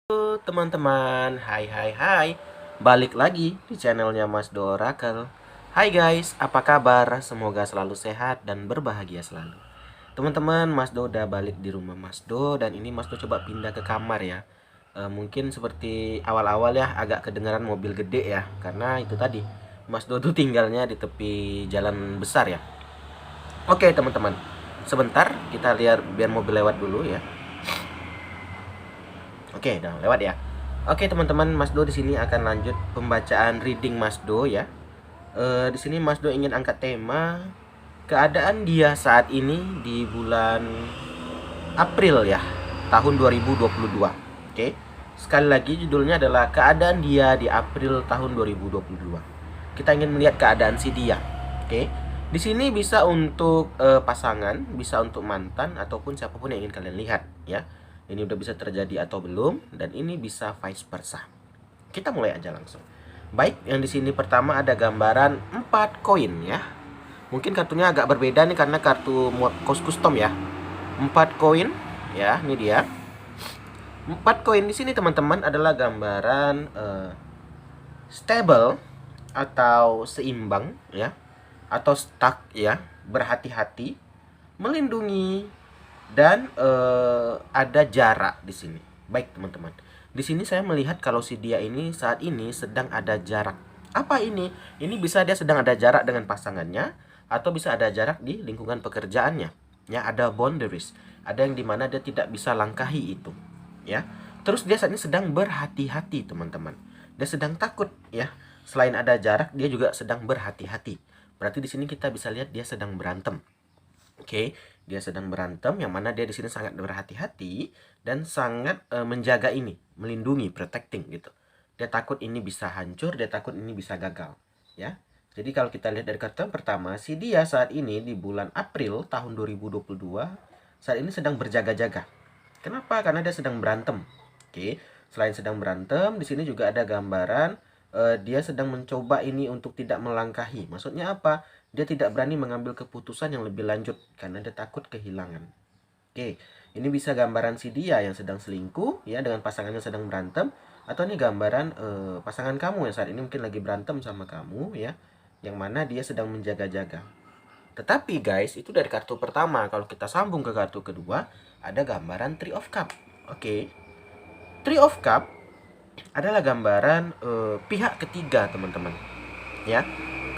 Halo teman-teman, hai. Balik lagi di channelnya Mas Do Oracle. Hai guys, apa kabar? Semoga selalu sehat dan berbahagia selalu. Teman-teman, Mas Do udah balik di rumah Mas Do. Dan ini Mas Do coba pindah ke kamar ya. Mungkin seperti awal-awal ya, agak kedengaran mobil gede ya. Karena itu tadi, Mas Do tuh tinggalnya di tepi jalan besar ya. Oke teman-teman, sebentar kita lihat biar mobil lewat dulu ya. Oke, udah lewat ya. Oke teman-teman, Mas Do di sini akan lanjut pembacaan reading Mas Do ya. Di sini Mas Do ingin angkat tema keadaan dia saat ini di bulan April ya, tahun 2022. Oke. Sekali lagi judulnya adalah keadaan dia di April tahun 2022. Kita ingin melihat keadaan si dia. Oke. Di sini bisa untuk pasangan, bisa untuk mantan ataupun siapapun yang ingin kalian lihat ya. Ini udah bisa terjadi atau belum, dan ini bisa vice versa. Kita mulai aja langsung. Baik, yang di sini pertama ada gambaran 4 koin ya. Mungkin kartunya agak berbeda nih karena kartu custom ya. 4 koin ya, ini dia. 4 koin di sini teman-teman adalah gambaran stable atau seimbang ya, atau stuck ya, berhati-hati, melindungi, dan ada jarak di sini. Baik teman-teman, di sini saya melihat kalau si dia ini saat ini sedang ada jarak. Apa ini? Ini bisa dia sedang ada jarak dengan pasangannya, atau bisa ada jarak di lingkungan pekerjaannya. Ya, ada boundaries, ada yang dimana dia tidak bisa langkahi itu. Ya, terus dia saat ini sedang berhati-hati teman-teman. Dia sedang takut ya. Selain ada jarak, dia juga sedang berhati-hati. Berarti di sini kita bisa lihat dia sedang berantem. Oke, dia sedang berantem, yang mana dia di sini sangat berhati-hati dan sangat menjaga ini, melindungi, protecting gitu. Dia takut ini bisa hancur, dia takut ini bisa gagal, ya. Jadi kalau kita lihat dari kartu yang pertama, si dia saat ini di bulan April tahun 2022 saat ini sedang berjaga-jaga. Kenapa? Karena dia sedang berantem. Oke, selain sedang berantem, di sini juga ada gambaran dia sedang mencoba ini untuk tidak melangkahi. Maksudnya apa? Dia tidak berani mengambil keputusan yang lebih lanjut karena dia takut kehilangan. Oke, ini bisa gambaran si dia yang sedang selingkuh ya dengan pasangannya sedang berantem, atau ini gambaran pasangan kamu yang saat ini mungkin lagi berantem sama kamu ya, yang mana dia sedang menjaga-jaga. Tetapi guys, itu dari kartu pertama. Kalau kita sambung ke kartu kedua, ada gambaran Three of Cup. Oke. Three of Cup adalah gambaran pihak ketiga, teman-teman. Ya.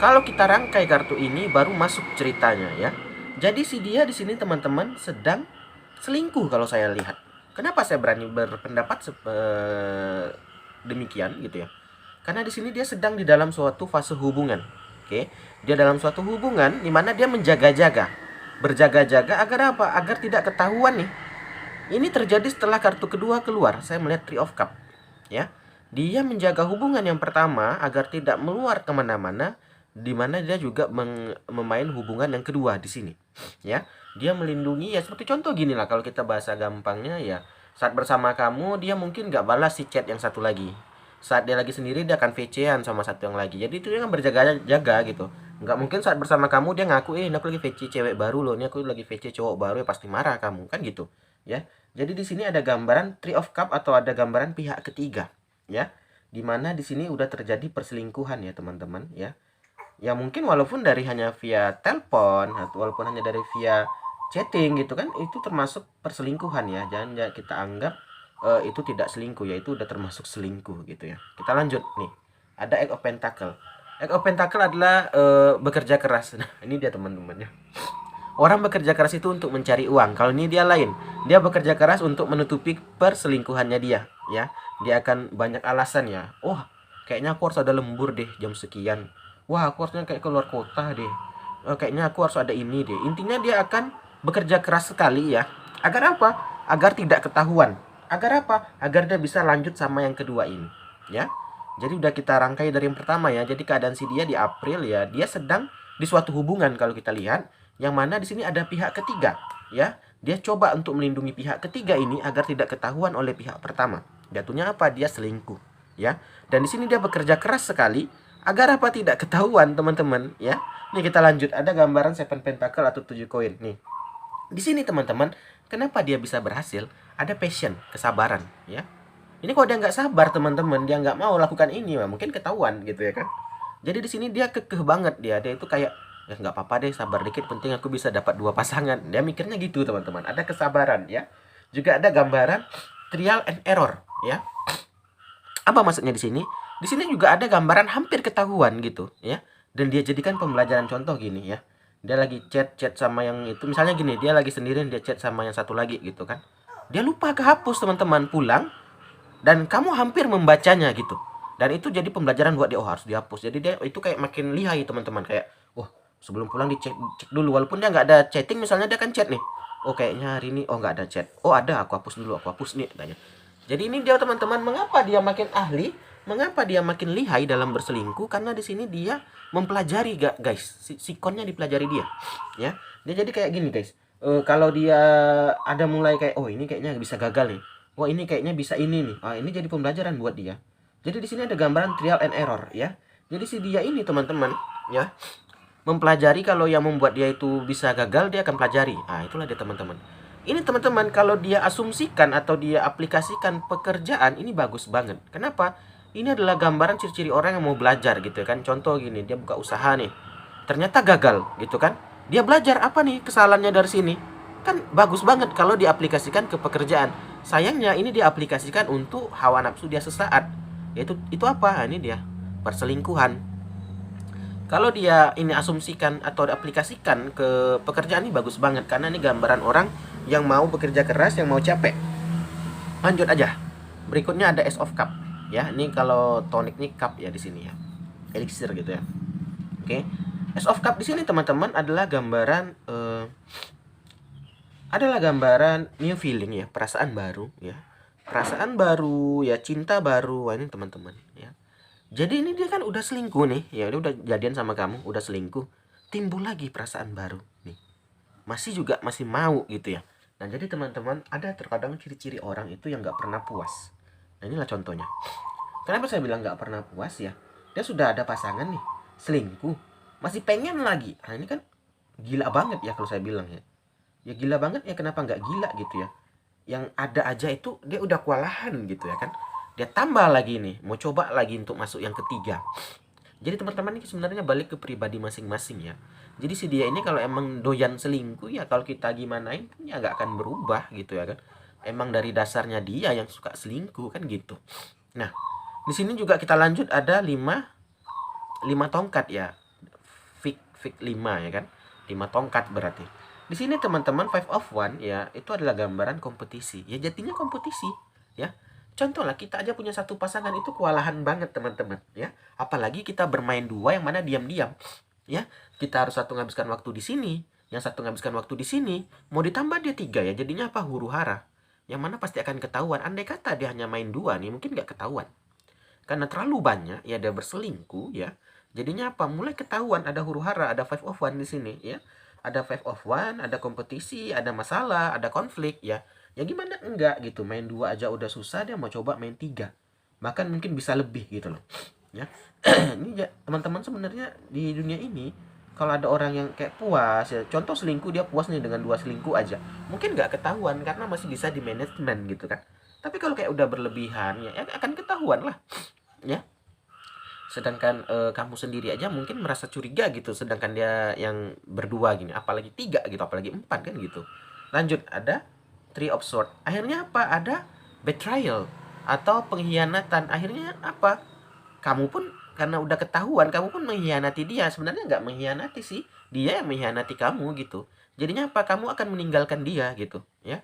Kalau kita rangkai kartu ini baru masuk ceritanya ya. Jadi si dia di sini teman-teman sedang selingkuh kalau saya lihat. Kenapa saya berani berpendapat demikian gitu ya? Karena di sini dia sedang di dalam suatu fase hubungan. Oke. Dia dalam suatu hubungan di mana dia menjaga-jaga. Berjaga-jaga agar apa? Agar tidak ketahuan nih. Ini terjadi setelah kartu kedua keluar. Saya melihat Three of Cup. Ya. Dia menjaga hubungan yang pertama agar tidak meluar kemana-mana, di mana dia juga memain hubungan yang kedua di sini. Ya. Dia melindungi ya, seperti contoh gini lah kalau kita bahasa gampangnya ya. Saat bersama kamu dia mungkin gak balas si chat yang satu lagi. Saat dia lagi sendiri dia akan VC-an sama satu yang lagi. Jadi itu dia kan berjaga-jaga gitu. Nggak mungkin saat bersama kamu dia ngaku, ini aku lagi VC cewek baru loh, ini aku lagi VC cowok baru, ya pasti marah kamu kan gitu. Ya. Jadi di sini ada gambaran Three of Cup atau ada gambaran pihak ketiga, ya. Dimana di sini udah terjadi perselingkuhan ya teman-teman ya. Ya mungkin walaupun dari hanya via telepon atau walaupun hanya dari via chatting gitu kan, itu termasuk perselingkuhan ya. Jangan kita anggap itu tidak selingkuh, ya itu udah termasuk selingkuh gitu ya. Kita lanjut nih. Ada Eight of Pentacle. Eight of Pentacle adalah bekerja keras. Nah, ini dia teman-temannya. Orang bekerja keras itu untuk mencari uang. Kalau ini dia lain. Dia bekerja keras untuk menutupi perselingkuhannya dia, ya. Dia akan banyak alasan ya. Wah, kayaknya aku harus ada lembur deh jam sekian. Wah, aku harusnya kayak keluar kota deh. Kayaknya aku harus ada ini deh. Intinya dia akan bekerja keras sekali ya. Agar apa? Agar tidak ketahuan. Agar apa? Agar dia bisa lanjut sama yang kedua ini, ya. Jadi udah kita rangkai dari yang pertama ya. Jadi keadaan si dia di April ya, dia sedang di suatu hubungan kalau kita lihat, yang mana di sini ada pihak ketiga, ya. Dia coba untuk melindungi pihak ketiga ini agar tidak ketahuan oleh pihak pertama. Jatuhnya apa? Dia selingkuh, ya. Dan di sini dia bekerja keras sekali agar apa? Tidak ketahuan, teman-teman, ya. Nih kita lanjut, ada gambaran Seven Pentacle atau 7 koin nih. Di sini teman-teman, kenapa dia bisa berhasil? Ada passion, kesabaran, ya. Ini kok dia nggak sabar teman-teman, dia nggak mau lakukan ini, mungkin ketahuan gitu ya kan. Jadi di sini dia kekeh banget, dia itu kayak ya nggak apa-apa deh, sabar dikit, penting aku bisa dapat 2 pasangan. Dia mikirnya gitu teman-teman. Ada kesabaran ya. Juga ada gambaran trial and error ya. Apa maksudnya di sini? Di sini juga ada gambaran hampir ketahuan gitu ya. Dan dia jadikan pembelajaran contoh gini ya. Dia lagi chat sama yang itu, misalnya gini, dia lagi sendirian, dia chat sama yang satu lagi gitu kan. Dia lupa kehapus teman-teman, pulang dan kamu hampir membacanya gitu. Dan itu jadi pembelajaran buat dia, oh harus dihapus. Jadi dia itu kayak makin lihai teman-teman, kayak wah, sebelum pulang dicek cek dulu, walaupun dia nggak ada chatting, misalnya dia kan chat nih, oh kayaknya hari ini oh nggak ada chat, oh ada, aku hapus dulu, aku hapus nih katanya. Jadi ini dia teman-teman, mengapa dia makin ahli, mengapa dia makin lihai dalam berselingkuh, karena di sini dia mempelajari guys, sikonnya dipelajari dia ya. Dia jadi kayak gini guys, kalau dia ada mulai kayak oh ini kayaknya bisa gagal nih, wah ini kayaknya bisa ini nih, ini jadi pembelajaran buat dia. Jadi di sini ada gambaran trial and error ya. Jadi si dia ini teman-teman ya, mempelajari, kalau yang membuat dia itu bisa gagal dia akan pelajari. Itulah dia teman-teman. Ini teman-teman, kalau dia asumsikan atau dia aplikasikan pekerjaan, ini bagus banget. Kenapa? Ini adalah gambaran ciri-ciri orang yang mau belajar gitu kan. Contoh gini, dia buka usaha nih, ternyata gagal gitu kan. Dia belajar apa nih kesalahannya dari sini. Kan bagus banget kalau diaplikasikan ke pekerjaan. Sayangnya ini diaplikasikan untuk hawa nafsu dia sesaat. Itu apa? Ini dia perselingkuhan. Kalau dia ini asumsikan atau diaplikasikan ke pekerjaan, ini bagus banget karena ini gambaran orang yang mau bekerja keras, yang mau capek. Lanjut aja. Berikutnya ada Ace of Cup ya. Ini kalau tonic nih cup ya di sini ya. Elixir gitu ya. Oke. Ace of Cup di sini teman-teman adalah gambaran new feeling ya, perasaan baru ya. Perasaan baru ya, cinta baru. Wah, ini teman-teman ya. Jadi ini dia kan udah selingkuh nih, ya dia udah jadian sama kamu, udah selingkuh, timbul lagi perasaan baru nih, masih mau gitu ya. Nah jadi teman-teman, ada terkadang ciri-ciri orang itu yang nggak pernah puas. Nah inilah contohnya. Kenapa saya bilang nggak pernah puas ya? Dia sudah ada pasangan nih, selingkuh, masih pengen lagi. Nah ini kan gila banget ya kalau saya bilang ya. Ya gila banget ya, kenapa nggak gila gitu ya? Yang ada aja itu dia udah kewalahan gitu ya kan. Dia tambah lagi nih, mau coba lagi untuk masuk yang ketiga. Jadi teman-teman ini sebenarnya balik ke pribadi masing-masing ya. Jadi si dia ini kalau emang doyan selingkuh ya, kalau kita gimanain pun ya nggak akan berubah gitu ya kan. Emang dari dasarnya dia yang suka selingkuh kan gitu. Nah, di sini juga kita lanjut, ada 5 tongkat ya. Fik 5 ya kan. 5 tongkat berarti. Di sini teman-teman, Five of One ya, itu adalah gambaran kompetisi. Ya jadinya kompetisi ya. Contoh lah, kita aja punya satu pasangan itu kewalahan banget teman-teman ya. Apalagi kita bermain dua yang mana diam-diam ya. Kita harus satu menghabiskan waktu di sini, yang satu menghabiskan waktu di sini, mau ditambah dia 3 ya, jadinya apa, huru hara. Yang mana pasti akan ketahuan. Andai kata dia hanya main 2 nih, mungkin nggak ketahuan. Karena terlalu banyak ya dia berselingkuh ya. Jadinya apa? Mulai ketahuan, ada huru hara, ada Five of One di sini ya. Ada Five of One, ada kompetisi, ada masalah, ada konflik ya. Ya gimana enggak gitu, main 2 aja udah susah, dia mau coba main 3. Bahkan mungkin bisa lebih gitu loh. Ya. Ini ya, teman-teman, sebenarnya di dunia ini kalau ada orang yang kayak puas ya, contoh selingkuh, dia puas nih dengan 2 selingkuh aja, mungkin nggak ketahuan karena masih bisa di manajemen gitu kan. Tapi kalau kayak udah berlebihan ya akan ketahuan lah ya. Sedangkan kamu sendiri aja mungkin merasa curiga gitu, sedangkan dia yang berdua gini, apalagi 3 gitu, apalagi 4 kan gitu. Lanjut, ada Three of Swords. Akhirnya apa? Ada betrayal atau pengkhianatan. Akhirnya apa? Kamu pun karena udah ketahuan, kamu pun mengkhianati dia. Sebenarnya nggak mengkhianati sih, dia yang mengkhianati kamu gitu. Jadinya apa? Kamu akan meninggalkan dia gitu ya.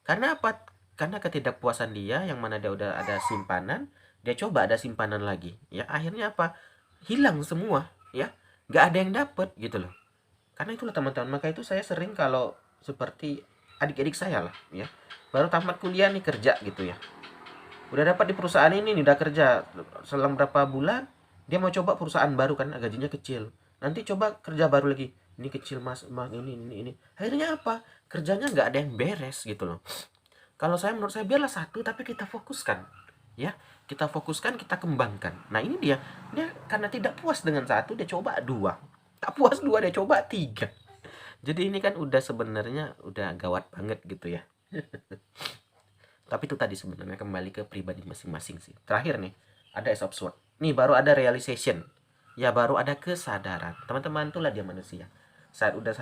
Karena apa? Karena ketidakpuasan dia, yang mana dia udah ada simpanan, dia coba ada simpanan lagi. Ya akhirnya apa? Hilang semua ya. Nggak ada yang dapet gitu loh. Karena itulah teman-teman, maka itu saya sering kalau seperti adik-adik saya lah ya. Baru tamat kuliah nih, kerja gitu ya. Udah dapat di perusahaan ini nih, udah kerja selang berapa bulan, dia mau coba perusahaan baru kan, gajinya kecil. Nanti coba kerja baru lagi, ini kecil mas ini. Akhirnya apa? Kerjanya nggak ada yang beres gitu loh. Kalau saya, menurut saya, biarlah satu tapi kita fokuskan ya. Kita fokuskan, kita kembangkan. Nah ini dia karena tidak puas dengan satu, dia coba 2. Tak puas 2, dia coba 3. Jadi ini kan udah sebenarnya udah gawat banget gitu ya. Tapi itu tadi sebenarnya kembali ke pribadi masing-masing sih. Terakhir nih, ada Ace of Sword. Nih baru ada realization. Ya baru ada kesadaran. Teman-teman, itulah dia manusia. Saat udah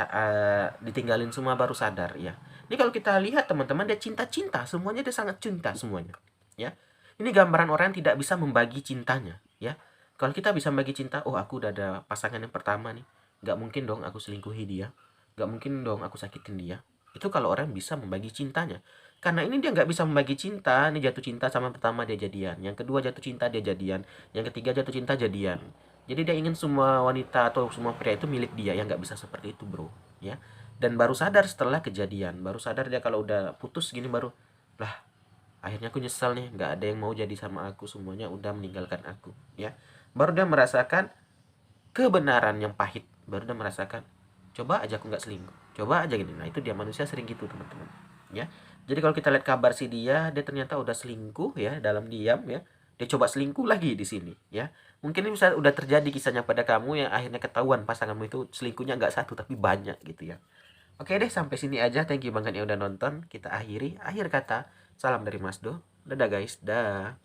ditinggalin semua baru sadar ya. Ini kalau kita lihat teman-teman, dia cinta-cinta, semuanya dia sangat cinta semuanya. Ya. Ini gambaran orang yang tidak bisa membagi cintanya, ya. Kalau kita bisa membagi cinta, oh aku udah ada pasangan yang pertama nih. Nggak mungkin dong aku selingkuhi dia. Nggak mungkin dong aku sakitin dia. Itu kalau orang bisa membagi cintanya. Karena ini dia nggak bisa membagi cinta. Ini jatuh cinta sama pertama dia jadian. Yang kedua jatuh cinta dia jadian. Yang ketiga jatuh cinta jadian. Jadi dia ingin semua wanita atau semua pria itu milik dia. Yang nggak bisa seperti itu bro. Ya. Dan baru sadar setelah kejadian. Baru sadar dia kalau udah putus gini baru. Lah akhirnya aku nyesal nih. Nggak ada yang mau jadi sama aku. Semuanya udah meninggalkan aku. Ya. Baru dia merasakan kebenaran yang pahit. Baru dia merasakan coba aja aku nggak selingkuh, coba aja gini. Nah itu dia manusia sering gitu teman-teman ya. Jadi kalau kita lihat kabar si dia ternyata udah selingkuh ya dalam diam ya, dia coba selingkuh lagi di sini ya. Mungkin ini bisa udah terjadi kisahnya pada kamu yang akhirnya ketahuan pasanganmu itu selingkuhnya nggak satu tapi banyak gitu ya. Oke deh, sampai sini aja, thank you banget yang udah nonton. Kita akhiri, akhir kata, salam dari Mas Do, dadah guys, dah.